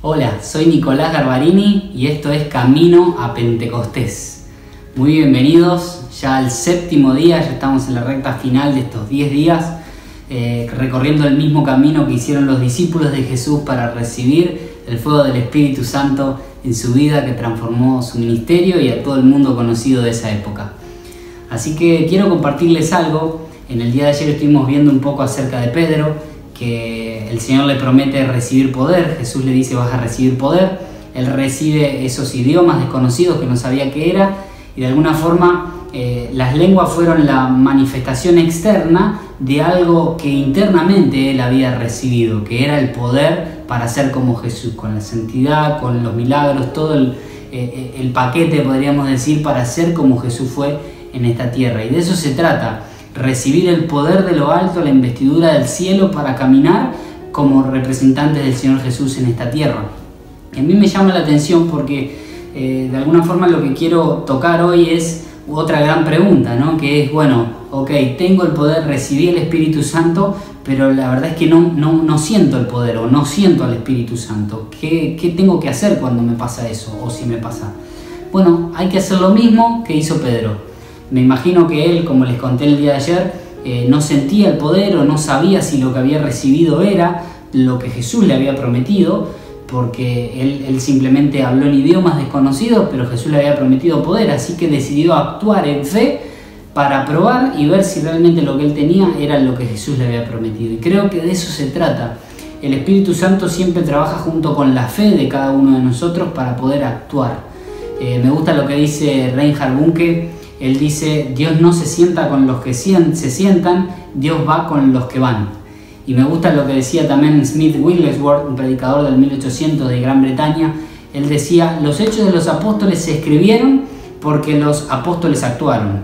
Hola, soy Nicolás Garbarini y esto es Camino a Pentecostés. Muy bienvenidos ya al séptimo día, ya estamos en la recta final de estos 10 días, recorriendo el mismo camino que hicieron los discípulos de Jesús para recibir el fuego del Espíritu Santo en su vida, que transformó su ministerio y a todo el mundo conocido de esa época. Así que quiero compartirles algo. En el día de ayer estuvimos viendo un poco acerca de Pedro, que el Señor le promete recibir poder. Jesús le dice: vas a recibir poder. Él recibe esos idiomas desconocidos que no sabía qué era, y de alguna forma las lenguas fueron la manifestación externa de algo que internamente él había recibido, que era el poder para ser como Jesús, con la santidad, con los milagros, todo el paquete, podríamos decir, para ser como Jesús fue en esta tierra. Y de eso se trata: recibir el poder de lo alto, la investidura del cielo, para caminar como representantes del Señor Jesús en esta tierra. Y a mí me llama la atención porque de alguna forma lo que quiero tocar hoy es otra gran pregunta, ¿no? Que es, bueno, ok, tengo el poder, recibí el Espíritu Santo, pero la verdad es que no siento el poder, o no siento al Espíritu Santo. ¿Qué tengo que hacer cuando me pasa eso, o si me pasa? Bueno, hay que hacer lo mismo que hizo Pedro. Me imagino que él, como les conté el día de ayer, no sentía el poder o no sabía si lo que había recibido era lo que Jesús le había prometido, porque él simplemente habló en idiomas desconocidos, pero Jesús le había prometido poder, así que decidió actuar en fe para probar y ver si realmente lo que él tenía era lo que Jesús le había prometido. Y creo que de eso se trata. El Espíritu Santo siempre trabaja junto con la fe de cada uno de nosotros para poder actuar. Me gusta lo que dice Reinhard Bunke. Él dice: Dios no se sienta con los que se sientan, Dios va con los que van. Y me gusta lo que decía también Smith Wigglesworth, un predicador del 1800 de Gran Bretaña. Él decía: los hechos de los apóstoles se escribieron porque los apóstoles actuaron.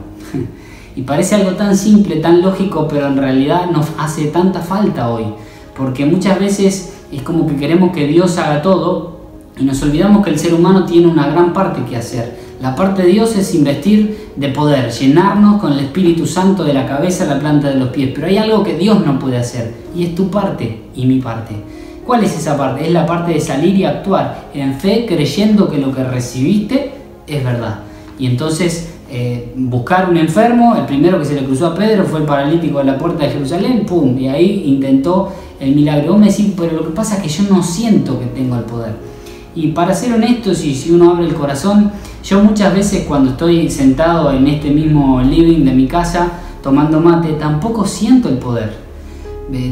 Y parece algo tan simple, tan lógico, pero en realidad nos hace tanta falta hoy, porque muchas veces es como que queremos que Dios haga todo y nos olvidamos que el ser humano tiene una gran parte que hacer. La parte de Dios es investir de poder, llenarnos con el Espíritu Santo de la cabeza a la planta de los pies. Pero hay algo que Dios no puede hacer, y es tu parte y mi parte. ¿Cuál es esa parte? Es la parte de salir y actuar en fe, creyendo que lo que recibiste es verdad. Y entonces buscar un enfermo. El primero que se le cruzó a Pedro fue el paralítico de la puerta de Jerusalén, ¡pum! Y ahí intentó el milagro. Vos me decís: pero lo que pasa es que yo no siento que tengo el poder. Y para ser honestos, y si uno abre el corazón, yo muchas veces cuando estoy sentado en este mismo living de mi casa tomando mate, tampoco siento el poder.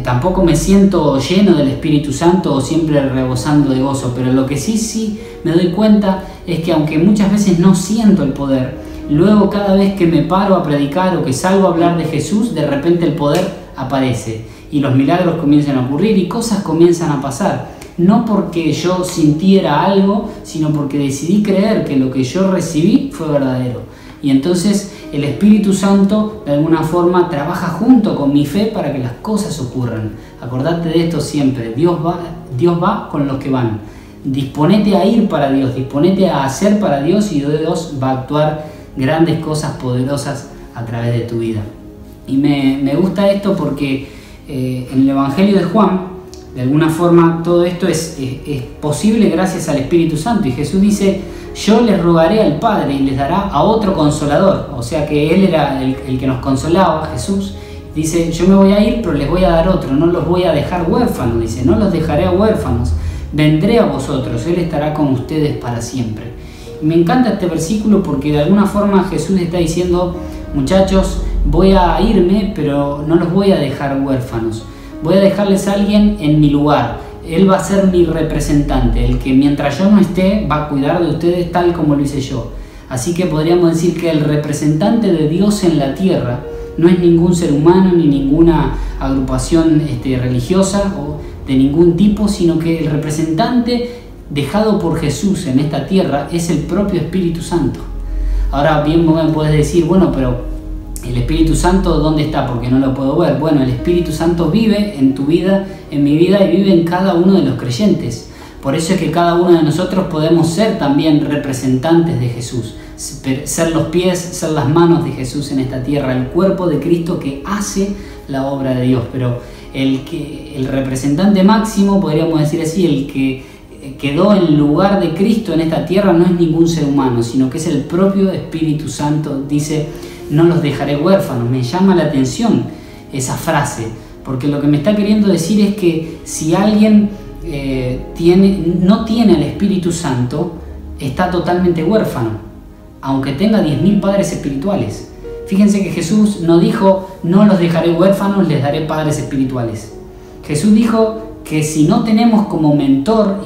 Tampoco me siento lleno del Espíritu Santo o siempre rebosando de gozo. Pero lo que sí me doy cuenta es que aunque muchas veces no siento el poder, luego cada vez que me paro a predicar o que salgo a hablar de Jesús, de repente el poder aparece y los milagros comienzan a ocurrir y cosas comienzan a pasar. No porque yo sintiera algo, sino porque decidí creer que lo que yo recibí fue verdadero. Y entonces el Espíritu Santo de alguna forma trabaja junto con mi fe para que las cosas ocurran. Acordate de esto siempre: Dios va con los que van. Disponete a ir para Dios, disponete a hacer para Dios, y Dios va a actuar grandes cosas poderosas a través de tu vida. Y me gusta esto porque en el Evangelio de Juan, de alguna forma, todo esto es posible gracias al Espíritu Santo. Y Jesús dice: yo les rogaré al Padre y les dará a otro consolador. O sea que Él era el que nos consolaba, Jesús. Dice: yo me voy a ir, pero les voy a dar otro. No los voy a dejar huérfanos. Dice: no los dejaré a huérfanos. Vendré a vosotros. Él estará con ustedes para siempre. Y me encanta este versículo porque de alguna forma Jesús está diciendo: muchachos, voy a irme, pero no los voy a dejar huérfanos. Voy a dejarles a alguien en mi lugar. Él va a ser mi representante, el que mientras yo no esté va a cuidar de ustedes tal como lo hice yo. Así que podríamos decir que el representante de Dios en la tierra no es ningún ser humano ni ninguna agrupación religiosa o de ningún tipo, sino que el representante dejado por Jesús en esta tierra es el propio Espíritu Santo. Ahora bien, me puedes decir: bueno, pero ¿el Espíritu Santo dónde está? Porque no lo puedo ver. Bueno, el Espíritu Santo vive en tu vida, en mi vida, y vive en cada uno de los creyentes. Por eso es que cada uno de nosotros podemos ser también representantes de Jesús, ser los pies, ser las manos de Jesús en esta tierra, el cuerpo de Cristo que hace la obra de Dios. Pero el representante máximo, podríamos decir así, el que quedó en lugar de Cristo en esta tierra no es ningún ser humano, sino que es el propio Espíritu Santo. Dice, no los dejaré huérfanos. Me llama la atención esa frase, porque lo que me está queriendo decir es que si alguien no tiene el Espíritu Santo, está totalmente huérfano, aunque tenga 10.000 padres espirituales. Fíjense que Jesús no dijo, no los dejaré huérfanos, les daré padres espirituales. Jesús dijo que si no tenemos como mentor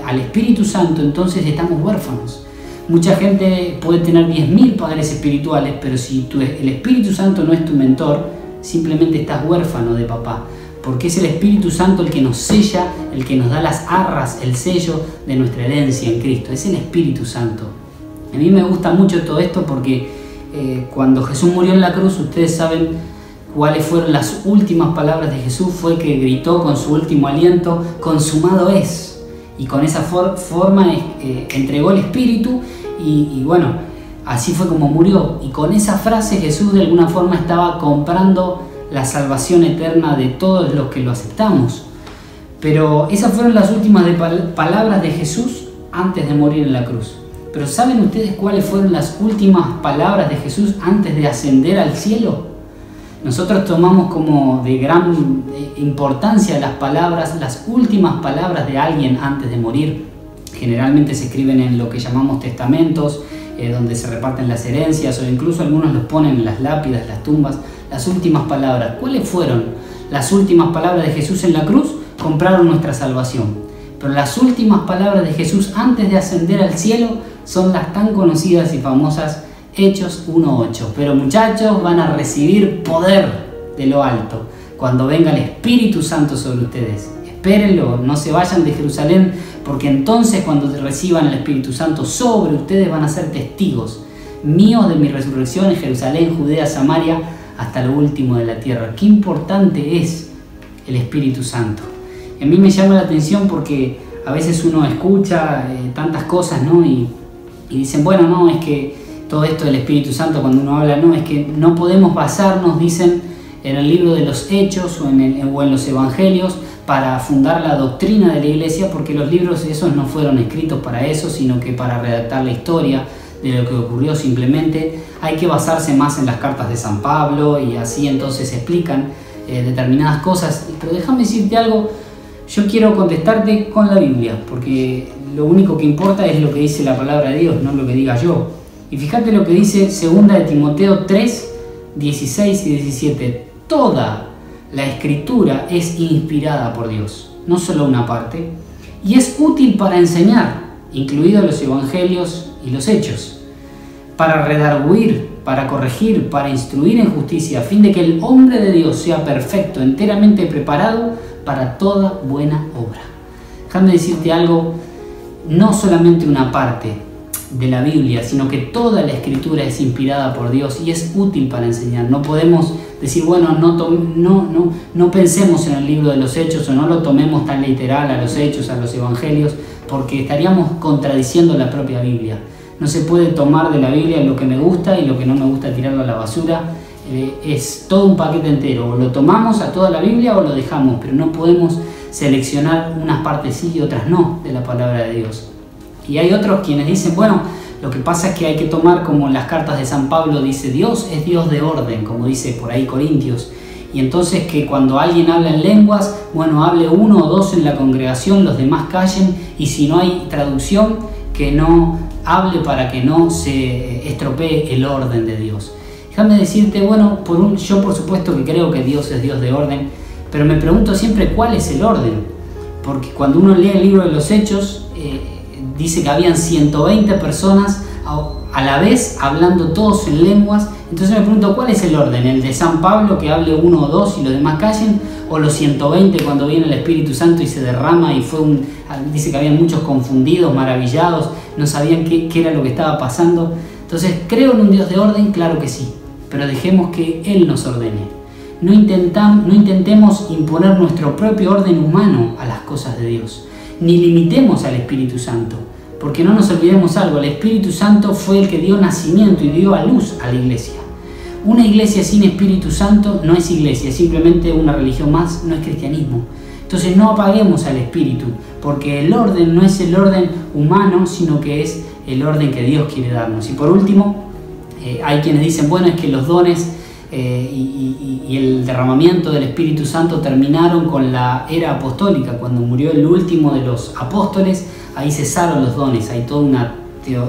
al Espíritu Santo, entonces estamos huérfanos. Mucha gente puede tener 10.000 padres espirituales, pero si el Espíritu Santo no es tu mentor, simplemente estás huérfano de papá, porque es el Espíritu Santo el que nos sella, el que nos da las arras, el sello de nuestra herencia en Cristo. Es el Espíritu Santo. A mí me gusta mucho todo esto porque cuando Jesús murió en la cruz, ustedes saben cuáles fueron las últimas palabras de Jesús. Fue que gritó con su último aliento, consumado es. Y con esa forma entregó el Espíritu y bueno, así fue como murió. Y con esa frase Jesús de alguna forma estaba comprando la salvación eterna de todos los que lo aceptamos. Pero esas fueron las últimas palabras de Jesús antes de morir en la cruz. Pero ¿saben ustedes cuáles fueron las últimas palabras de Jesús antes de ascender al cielo? Nosotros tomamos como de gran importancia las palabras, las últimas palabras de alguien antes de morir. Generalmente se escriben en lo que llamamos testamentos, donde se reparten las herencias, o incluso algunos los ponen en las lápidas, las tumbas. Las últimas palabras. ¿Cuáles fueron las últimas palabras de Jesús en la cruz? Compraron nuestra salvación. Pero las últimas palabras de Jesús antes de ascender al cielo son las tan conocidas y famosas Hechos 1:8. Pero muchachos, van a recibir poder de lo alto cuando venga el Espíritu Santo sobre ustedes. Espérenlo, no se vayan de Jerusalén, porque entonces cuando reciban el Espíritu Santo sobre ustedes van a ser testigos míos de mi resurrección en Jerusalén, Judea, Samaria, hasta lo último de la tierra. Qué importante es el Espíritu Santo. A mí me llama la atención porque a veces uno escucha tantas cosas, ¿no? Y dicen, bueno, no, es que todo esto del Espíritu Santo, cuando uno habla, no, es que no podemos basarnos, dicen, en el libro de los Hechos o en los Evangelios para fundar la doctrina de la iglesia, porque los libros esos no fueron escritos para eso, sino que para redactar la historia de lo que ocurrió. Simplemente hay que basarse más en las cartas de San Pablo y así entonces explican determinadas cosas. Pero déjame decirte algo, yo quiero contestarte con la Biblia, porque lo único que importa es lo que dice la palabra de Dios, no lo que diga yo. Y fíjate lo que dice 2 de Timoteo 3, 16 y 17. Toda la Escritura es inspirada por Dios, no solo una parte, y es útil para enseñar, incluidos los Evangelios y los Hechos, para redarguir, para corregir, para instruir en justicia, a fin de que el hombre de Dios sea perfecto, enteramente preparado para toda buena obra. Déjame decirte algo, no solamente una parte de la Biblia, sino que toda la Escritura es inspirada por Dios y es útil para enseñar. No podemos decir, bueno, no pensemos en el libro de los Hechos o no lo tomemos tan literal a los Hechos, a los Evangelios, porque estaríamos contradiciendo la propia Biblia. No se puede tomar de la Biblia lo que me gusta y lo que no me gusta tirarlo a la basura. Es todo un paquete entero. O lo tomamos a toda la Biblia o lo dejamos, pero no podemos seleccionar unas partes sí y otras no de la palabra de Dios. Y hay otros quienes dicen, bueno, lo que pasa es que hay que tomar como en las cartas de San Pablo dice, Dios es Dios de orden, como dice por ahí Corintios. Y entonces que cuando alguien habla en lenguas, bueno, hable uno o dos en la congregación, los demás callen, y si no hay traducción, que no hable para que no se estropee el orden de Dios. Déjame decirte, bueno, yo por supuesto que creo que Dios es Dios de orden, pero me pregunto siempre cuál es el orden. Porque cuando uno lee el libro de los Hechos, dice que habían 120 personas a la vez hablando todos en lenguas. Entonces me pregunto, ¿cuál es el orden? ¿El de San Pablo, que hable uno o dos y los demás callen? ¿O los 120 cuando viene el Espíritu Santo y se derrama y dice que había muchos confundidos, maravillados, no sabían qué era lo que estaba pasando? Entonces, ¿creo en un Dios de orden? Claro que sí, pero dejemos que Él nos ordene. No intentemos imponer nuestro propio orden humano a las cosas de Dios, ni limitemos al Espíritu Santo, porque no nos olvidemos algo, el Espíritu Santo fue el que dio nacimiento y dio a luz a la iglesia. Una iglesia sin Espíritu Santo no es iglesia, es simplemente una religión más, no es cristianismo. Entonces no apaguemos al Espíritu, porque el orden no es el orden humano, sino que es el orden que Dios quiere darnos. Y por último, hay quienes dicen, bueno, es que los dones y el derramamiento del Espíritu Santo terminaron con la era apostólica. Cuando murió el último de los apóstoles, ahí cesaron los dones. Hay toda una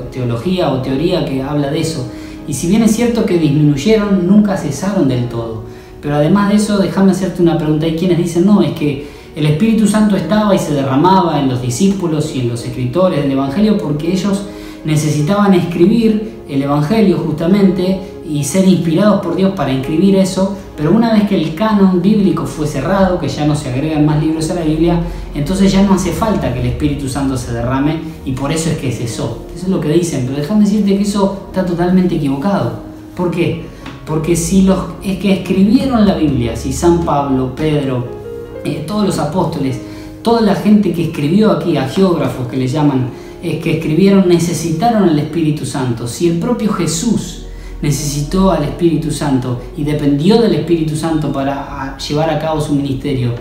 teología o teoría que habla de eso. Y si bien es cierto que disminuyeron, nunca cesaron del todo. Pero además de eso, déjame hacerte una pregunta. Hay quienes dicen, no, es que el Espíritu Santo estaba y se derramaba en los discípulos y en los escritores del Evangelio porque ellos necesitaban escribir el Evangelio justamente y ser inspirados por Dios para escribir eso, pero una vez que el canon bíblico fue cerrado, que ya no se agregan más libros a la Biblia, entonces ya no hace falta que el Espíritu Santo se derrame y por eso es que cesó. Eso es lo que dicen, pero déjame decirte que eso está totalmente equivocado. ¿Por qué? Porque si los que escribieron la Biblia, si San Pablo, Pedro, todos los apóstoles, toda la gente que escribió aquí, agiógrafos que le llaman, que escribieron, necesitaron al Espíritu Santo. Si el propio Jesús necesitó al Espíritu Santo y dependió del Espíritu Santo para llevar a cabo su ministerio,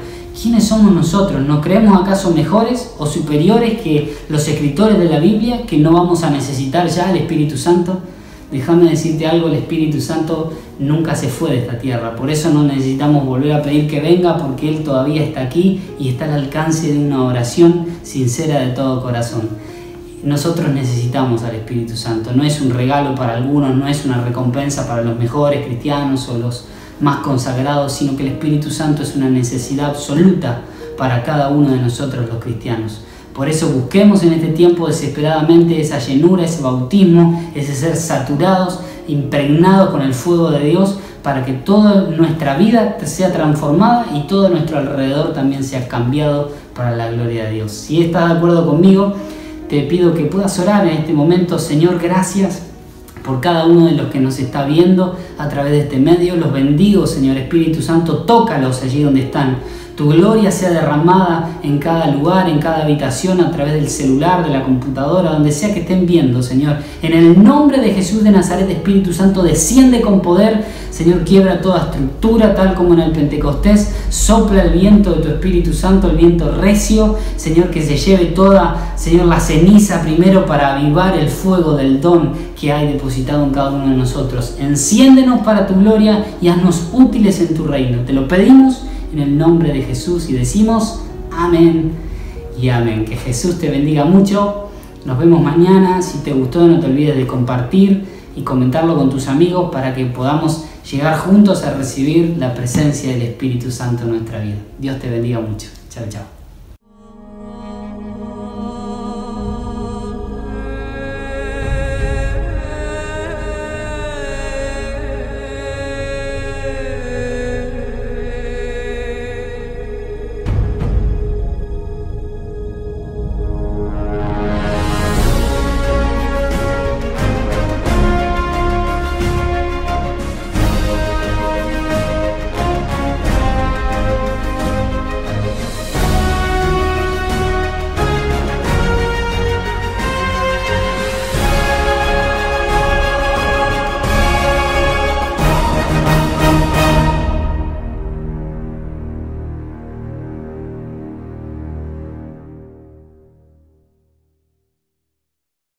¿quiénes somos nosotros? ¿Nos creemos acaso mejores o superiores que los escritores de la Biblia, que no vamos a necesitar ya al Espíritu Santo? Déjame decirte algo, el Espíritu Santo nunca se fue de esta tierra, por eso no necesitamos volver a pedir que venga, porque Él todavía está aquí y está al alcance de una oración sincera de todo corazón. Nosotros necesitamos al Espíritu Santo, no es un regalo para algunos, no es una recompensa para los mejores cristianos o los más consagrados, sino que el Espíritu Santo es una necesidad absoluta para cada uno de nosotros los cristianos. Por eso busquemos en este tiempo desesperadamente esa llenura, ese bautismo, ese ser saturados, impregnados con el fuego de Dios, para que toda nuestra vida sea transformada y todo nuestro alrededor también sea cambiado para la gloria de Dios. Si estás de acuerdo conmigo, te pido que puedas orar en este momento. Señor, gracias por cada uno de los que nos está viendo a través de este medio. Los bendigo, Señor Espíritu Santo, tócalos allí donde están. Tu gloria sea derramada en cada lugar, en cada habitación, a través del celular, de la computadora, donde sea que estén viendo, Señor. En el nombre de Jesús de Nazaret, Espíritu Santo, desciende con poder. Señor, quiebra toda estructura, tal como en el Pentecostés. Sopla el viento de tu Espíritu Santo, el viento recio. Señor, que se lleve toda, Señor, la ceniza primero para avivar el fuego del don que hay depositado en cada uno de nosotros. Enciéndenos para tu gloria y haznos útiles en tu reino. Te lo pedimos en el nombre de Jesús y decimos amén y amén. Que Jesús te bendiga mucho. Nos vemos mañana. Si te gustó, no te olvides de compartir y comentarlo con tus amigos para que podamos llegar juntos a recibir la presencia del Espíritu Santo en nuestra vida. Dios te bendiga mucho. Chao, chao.